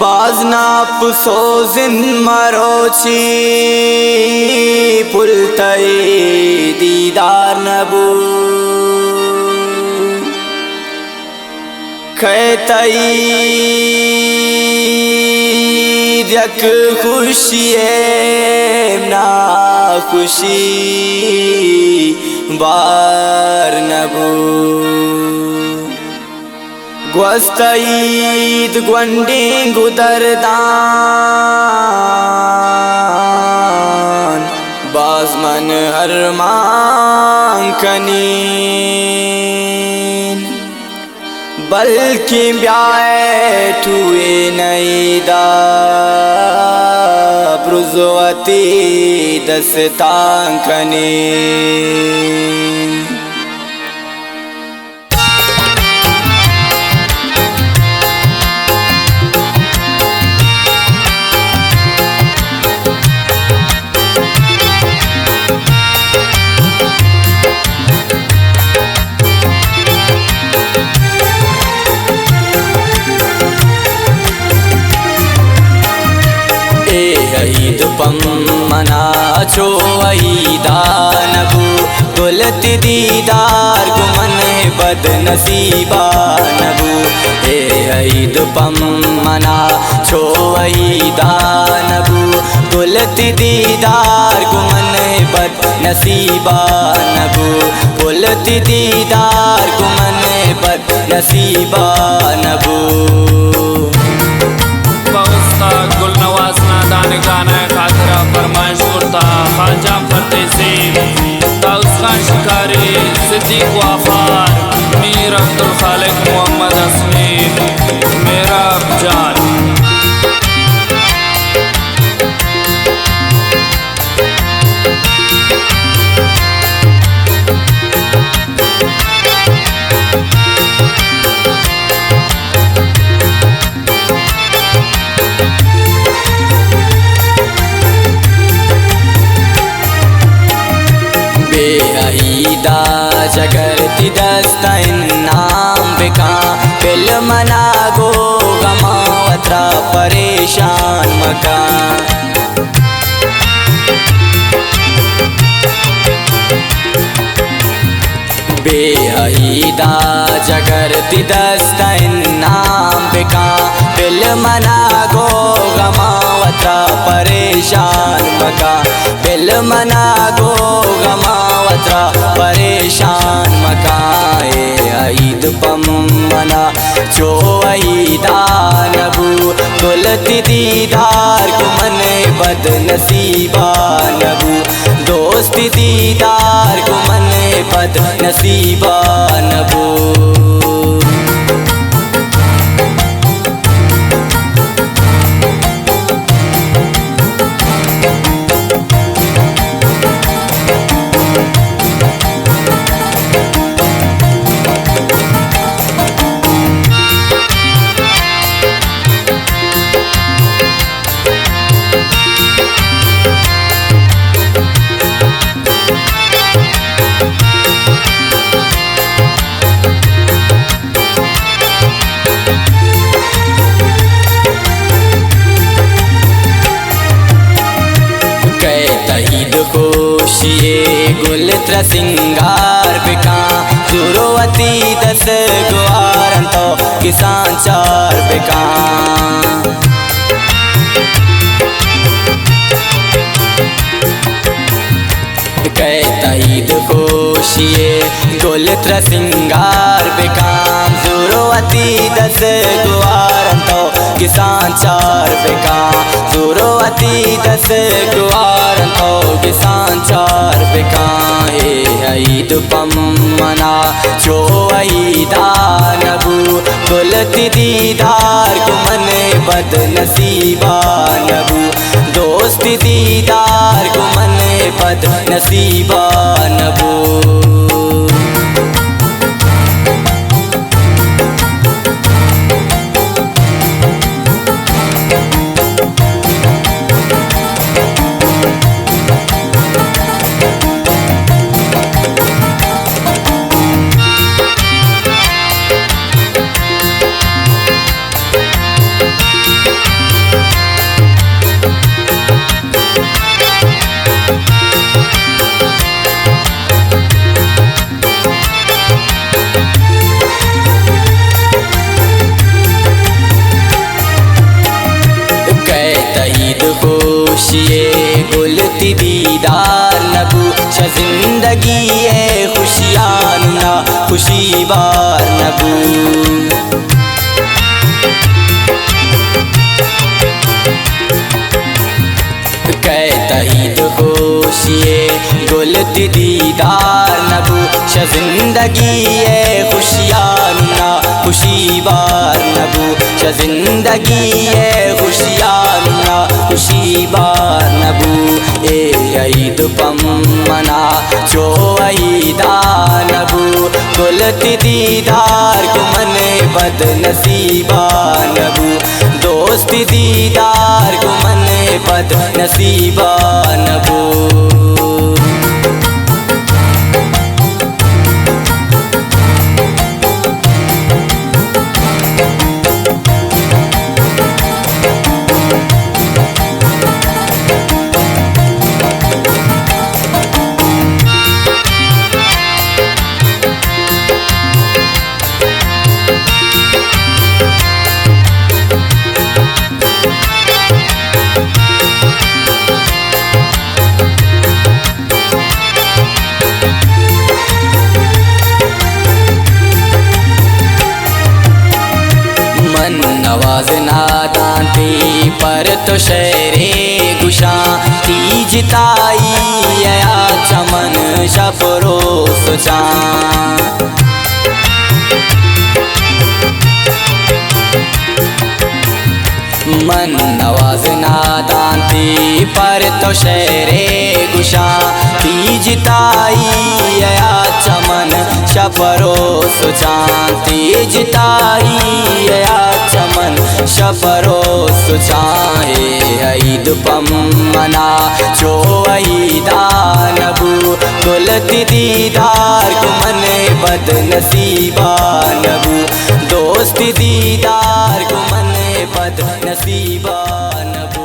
बाजनाप Sozin मरोची पुलतई दीदार नबू खैतई जक खुशिए ना खुशी बार नबू ग्वस्तईद ग्वंडिंग उदरदान बाजमन हरमांकनीन बल्कि ब्याठुए नईदा ब्रुजवती दस्तांकनीन ईद पम्मना छो ईदा नबू गुलत दीदार गुमन बद नसीबा नबू ईद पम्मना छो ईदा नबू गुलत दीदार गुमन बद नसीबा नबू गुलत दीदार गुमन बद नसीबा नबू गाना खातरा फरमाइश करता खाजा फतेह दाऊद खान शिकारी सिद्दीक वफार मीर अब्दुल खालिक मोहम्मद असमी मेरा जान ईदा जगरती दस्ता नाम बिका बिल मना गो गमावत्रा परेशान मका बेईदा जगरती दस्ता नाम बिका बिल मना गो गमावत्रा परेशान मका बिल मना गो गमावत्रा परेशान मकाए ईद पम्मना जो ईदा नबू गुलत दीदार गुमन बद नसीबा नबू दोस्त दीदार गुमन बद नसीबा नबू खुशिए गुलत्र सिंगार बिका जुरोवती दस गुआरन तो किसान चार बिका ईद खुशिए गुलत्र सिंगार बिका जुरोवती दस गुआरन तो किसान चार बिका जुरोवती दस गुआरन तो किसान चार बिका ईद पम्मना जो ईदा नबू गुलत दीदार गुमन बद नसीबा नबू दोस्त दीदार गुमन बद नसीबा नबू दीदार नबू श जिंदगी ए खुशियाना खुशी बार नबू श जिंदगी ए खुशियाना खुशी बार नबू ए ईद पम्मना जो ईदा नबू गुलती दीदार गुमने बद नसीबा नबू दोस्ती दीदार गुमने बद नसीबा नबू। नवाज नादांती पर तो शेरे गुशा तीजताई या चमन शपरो सुचा मन नवाज नादांती पर तो शेरे गुशा तीजताई या चमन शपरो सुचा तीजताई या चमन शपरो सुचाहे ईद पम्मना जो ईदा नबू गुलती दीदार गुमने बद नसीबा नबू दोस्ती दीदार गुमने बद नसीबा नबू।